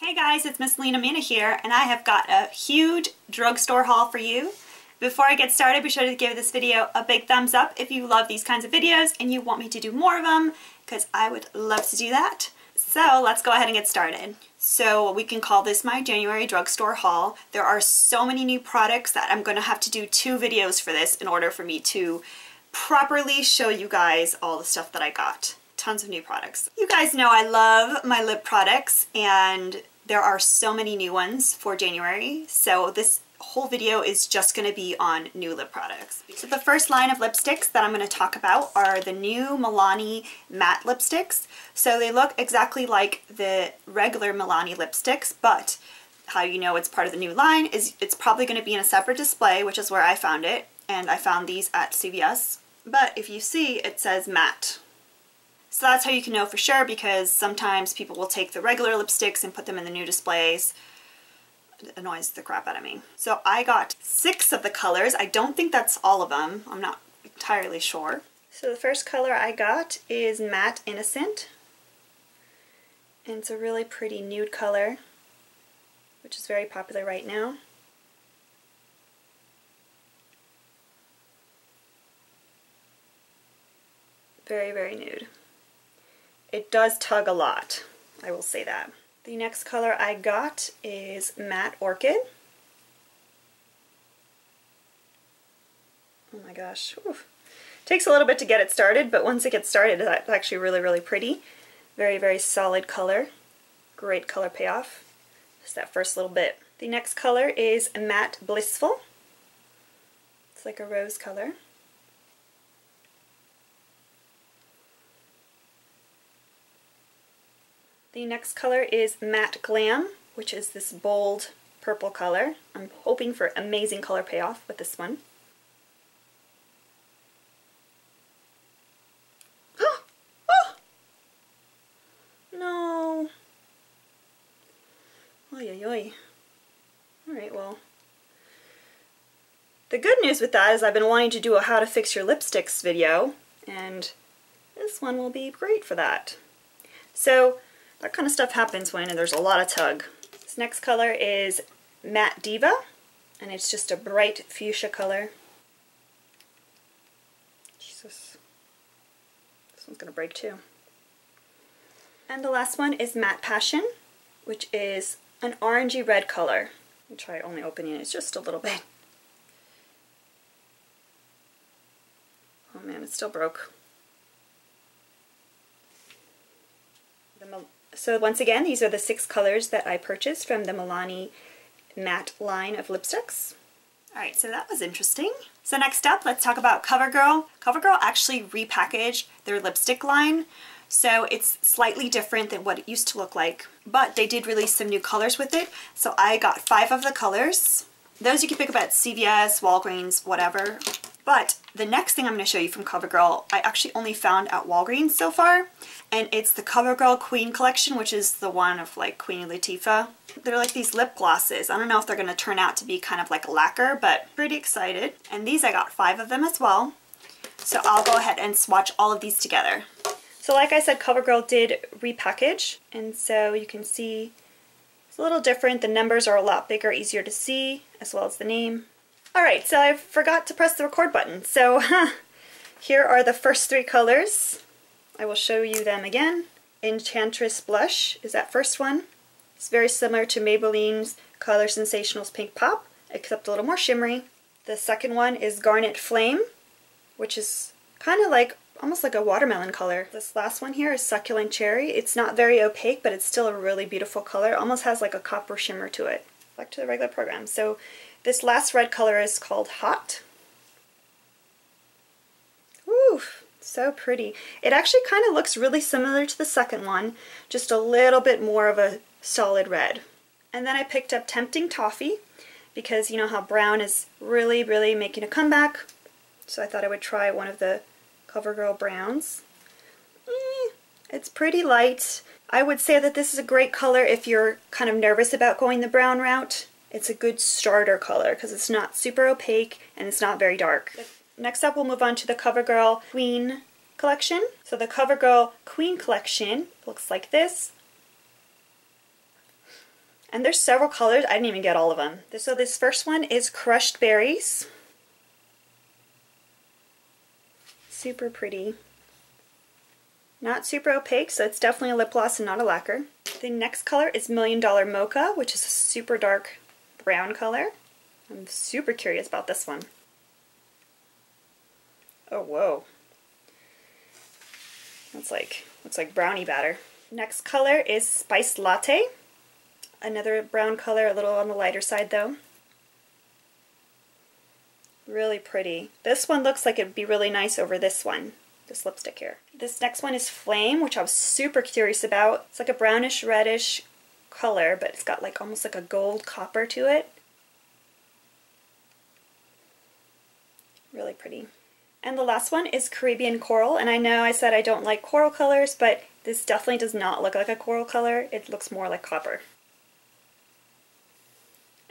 Hey guys, it's Miss Lena Mina here, and I have got a huge drugstore haul for you. Before I get started, be sure to give this video a big thumbs up if you love these kinds of videos and you want me to do more of them, because I would love to do that. So let's go ahead and get started. So we can call this my January drugstore haul. There are so many new products that I'm going to have to do 2 videos for this in order for me to properly show you guys all the stuff that I got. Tons of new products. You guys know I love my lip products, and there are so many new ones for January, so this whole video is just going to be on new lip products. So the first line of lipsticks that I'm going to talk about are the new Milani matte lipsticks. So they look exactly like the regular Milani lipsticks, but how you know it's part of the new line is it's probably going to be in a separate display, which is where I found it, and I found these at CVS. But if you see, it says matte. So that's how you can know for sure, because sometimes people will take the regular lipsticks and put them in the new displays. It annoys the crap out of me. So I got 6 of the colors. I don't think that's all of them. I'm not entirely sure. So the first color I got is Matte Innocent. And it's a really pretty nude color, which is very popular right now. Very, very nude. It does tug a lot, I will say that. The next color I got is Matte Orchid. Oh my gosh. Oof. Takes a little bit to get it started, but once it gets started, it's actually really, really pretty. Very, very solid color. Great color payoff. Just that first little bit. The next color is Matte Blissful. It's like a rose color. The next color is Matte Glam, which is this bold purple color. I'm hoping for amazing color payoff with this one. Oh! No! Oy, oy, oy. Alright, well. The good news with that is I've been wanting to do a how to fix your lipsticks video, and this one will be great for that. So, that kind of stuff happens when there's a lot of tug. This next color is Matte Diva, and it's just a bright fuchsia color. Jesus. This one's going to break too. And the last one is Matte Passion, which is an orangey red color. I'll try only opening it just a little bit. Oh man, it still broke. So once again, these are the 6 colors that I purchased from the Milani matte line of lipsticks. Alright, so that was interesting. So next up, let's talk about Covergirl. Covergirl actually repackaged their lipstick line, so it's slightly different than what it used to look like. But they did release some new colors with it, so I got 5 of the colors. Those you can pick up at CVS, Walgreens, whatever. But the next thing I'm going to show you from CoverGirl, I actually only found at Walgreens so far, and it's the CoverGirl Queen collection, which is the one of like Queen Latifah. They're like these lip glosses. I don't know if they're going to turn out to be kind of like a lacquer, but pretty excited. And these I got 5 of them as well. So I'll go ahead and swatch all of these together. So like I said, CoverGirl did repackage, and so you can see it's a little different. The numbers are a lot bigger, easier to see, as well as the name. Alright, so I forgot to press the record button. So here are the first 3 colors. I will show you them again. Enchantress Blush is that first one. It's very similar to Maybelline's Color Sensationals Pink Pop, except a little more shimmery. The second one is Garnet Flame, which is kind of like, almost like a watermelon color. This last one here is Succulent Cherry. It's not very opaque, but it's still a really beautiful color. It almost has like a copper shimmer to it. Back to the regular program. So this last red color is called Hot. Oof, so pretty. It actually kind of looks really similar to the second one, just a little bit more of a solid red. And then I picked up Tempting Toffee, because you know how brown is really, really making a comeback. So I thought I would try one of the CoverGirl browns. It's pretty light. I would say that this is a great color if you're kind of nervous about going the brown route. It's a good starter color because it's not super opaque and it's not very dark. Next up, we'll move on to the CoverGirl Queen collection. So the CoverGirl Queen collection looks like this. And there's several colors. I didn't even get all of them. So this first one is Crushed Berries. Super pretty. Not super opaque, so it's definitely a lip gloss and not a lacquer. The next color is Million Dollar Mocha, which is a super dark brown color. I'm super curious about this one. Oh, whoa. Looks like brownie batter. Next color is Spiced Latte. Another brown color, a little on the lighter side though. Really pretty. This one looks like it would be really nice over this one, this lipstick here. This next one is Flame, which I was super curious about. It's like a brownish reddish color, but it's got like almost like a gold copper to it. Really pretty. And the last one is Caribbean Coral, and I know I said I don't like coral colors, but this definitely does not look like a coral color. It looks more like copper.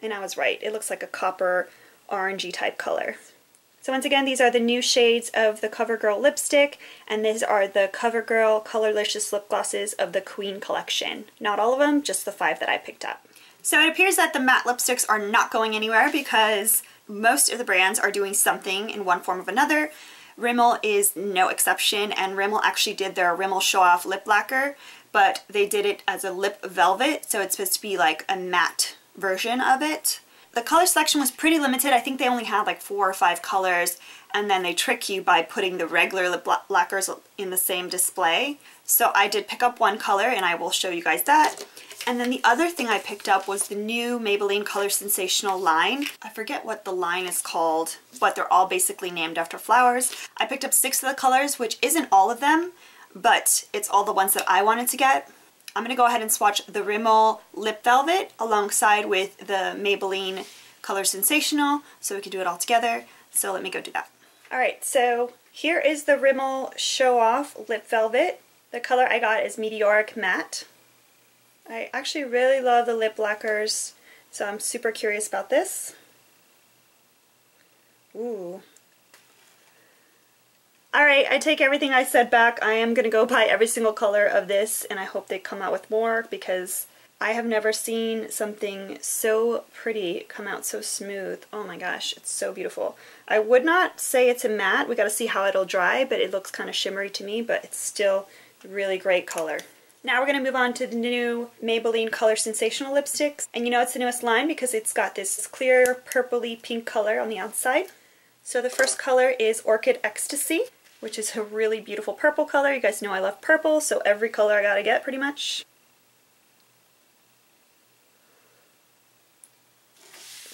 And I was right, it looks like a copper orangey type color. So once again, these are the new shades of the CoverGirl lipstick, and these are the CoverGirl Colorlicious lip glosses of the Queen collection. Not all of them, just the 5 that I picked up. So it appears that the matte lipsticks are not going anywhere because most of the brands are doing something in one form or another. Rimmel is no exception, and Rimmel actually did their Rimmel Show Off Lip Lacquer, but they did it as a lip velvet, so it's supposed to be like a matte version of it. The color selection was pretty limited. I think they only had like 4 or 5 colors, and then they trick you by putting the regular lip lacquers in the same display. So I did pick up one color, and I will show you guys that. And then the other thing I picked up was the new Maybelline Color Sensational line. I forget what the line is called, but they're all basically named after flowers. I picked up 6 of the colors, which isn't all of them, but it's all the ones that I wanted to get. I'm going to go ahead and swatch the Rimmel Lip Velvet alongside with the Maybelline Color Sensational, so we can do it all together. So let me go do that. Alright, so here is the Rimmel Show Off Lip Velvet. The color I got is Meteoric Matte. I actually really love the lip lacquers, so I'm super curious about this. Ooh. Alright, I take everything I said back. I am going to go buy every single color of this, and I hope they come out with more, because I have never seen something so pretty come out so smooth. Oh my gosh, it's so beautiful. I would not say it's a matte. We got to see how it'll dry, but it looks kind of shimmery to me, but it's still a really great color. Now we're going to move on to the new Maybelline Color Sensational lipsticks. And you know it's the newest line because it's got this clear purpley pink color on the outside. So the first color is Orchid Ecstasy, which is a really beautiful purple color. You guys know I love purple, so every color I gotta get pretty much.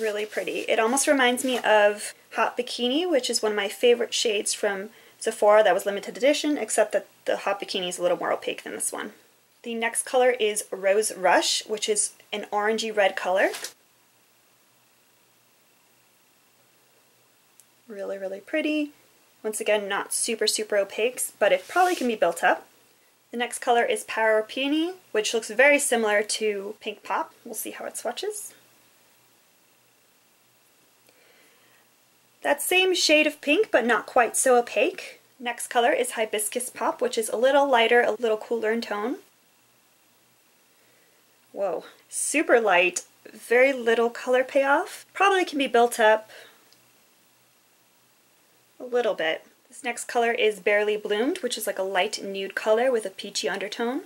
Really pretty. It almost reminds me of Hot Bikini, which is one of my favorite shades from Sephora that was limited edition, except that the Hot Bikini is a little more opaque than this one. The next color is Rose Rush, which is an orangey red color. Really, really pretty. Once again, not super, super opaque, but it probably can be built up. The next color is Power Peony, which looks very similar to Pink Pop. We'll see how it swatches. That same shade of pink, but not quite so opaque. Next color is Hibiscus Pop, which is a little lighter, a little cooler in tone. Whoa, super light, very little color payoff. Probably can be built up a little bit. This next color is Barely Bloomed, which is like a light nude color with a peachy undertone.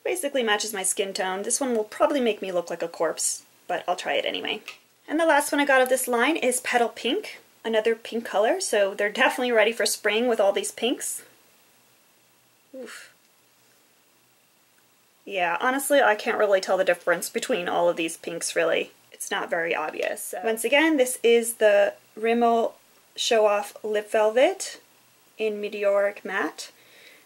Basically matches my skin tone. This one will probably make me look like a corpse, but I'll try it anyway. And the last one I got of this line is Petal Pink, another pink color, so they're definitely ready for spring with all these pinks. Oof. Yeah, honestly, I can't really tell the difference between all of these pinks, really. It's not very obvious. So once again, this is the Rimmel Show Off Lip Velvet in Meteoric Matte,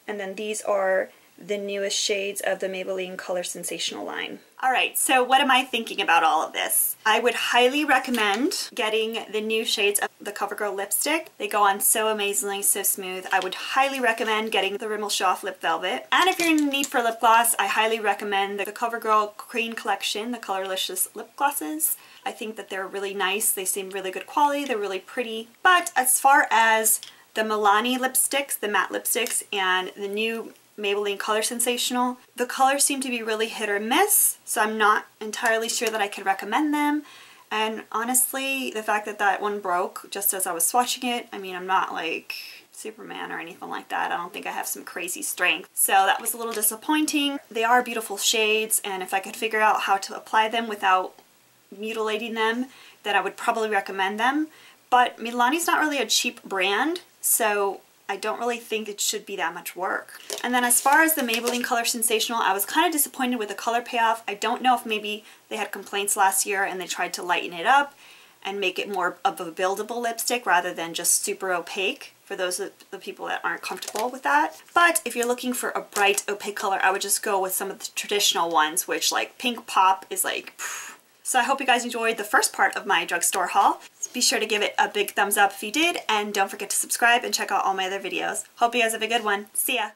and then these are the newest shades of the Maybelline Color Sensational line. Alright, so what am I thinking about all of this? I would highly recommend getting the new shades of the CoverGirl lipstick. They go on so amazingly, so smooth. I would highly recommend getting the Rimmel Show Off Lip Velvet. And if you're in need for lip gloss, I highly recommend the CoverGirl Queen collection, the Colorlicious lip glosses. I think that they're really nice. They seem really good quality. They're really pretty. But as far as the Milani lipsticks, the matte lipsticks, and the new Maybelline Color Sensational. The colors seem to be really hit or miss, so I'm not entirely sure that I could recommend them. And honestly, the fact that that one broke just as I was swatching it, I mean, I'm not like Superman or anything like that. I don't think I have some crazy strength. So that was a little disappointing. They are beautiful shades, and if I could figure out how to apply them without mutilating them, then I would probably recommend them. But Milani's not really a cheap brand, so I don't really think it should be that much work. And then as far as the Maybelline Color Sensational, I was kind of disappointed with the color payoff. I don't know if maybe they had complaints last year and they tried to lighten it up and make it more of a buildable lipstick rather than just super opaque, for those of the people that aren't comfortable with that. But if you're looking for a bright opaque color, I would just go with some of the traditional ones, which like Pink Pop is like pfft. So I hope you guys enjoyed the first part of my drugstore haul. Be sure to give it a big thumbs up if you did, and don't forget to subscribe and check out all my other videos. Hope you guys have a good one. See ya!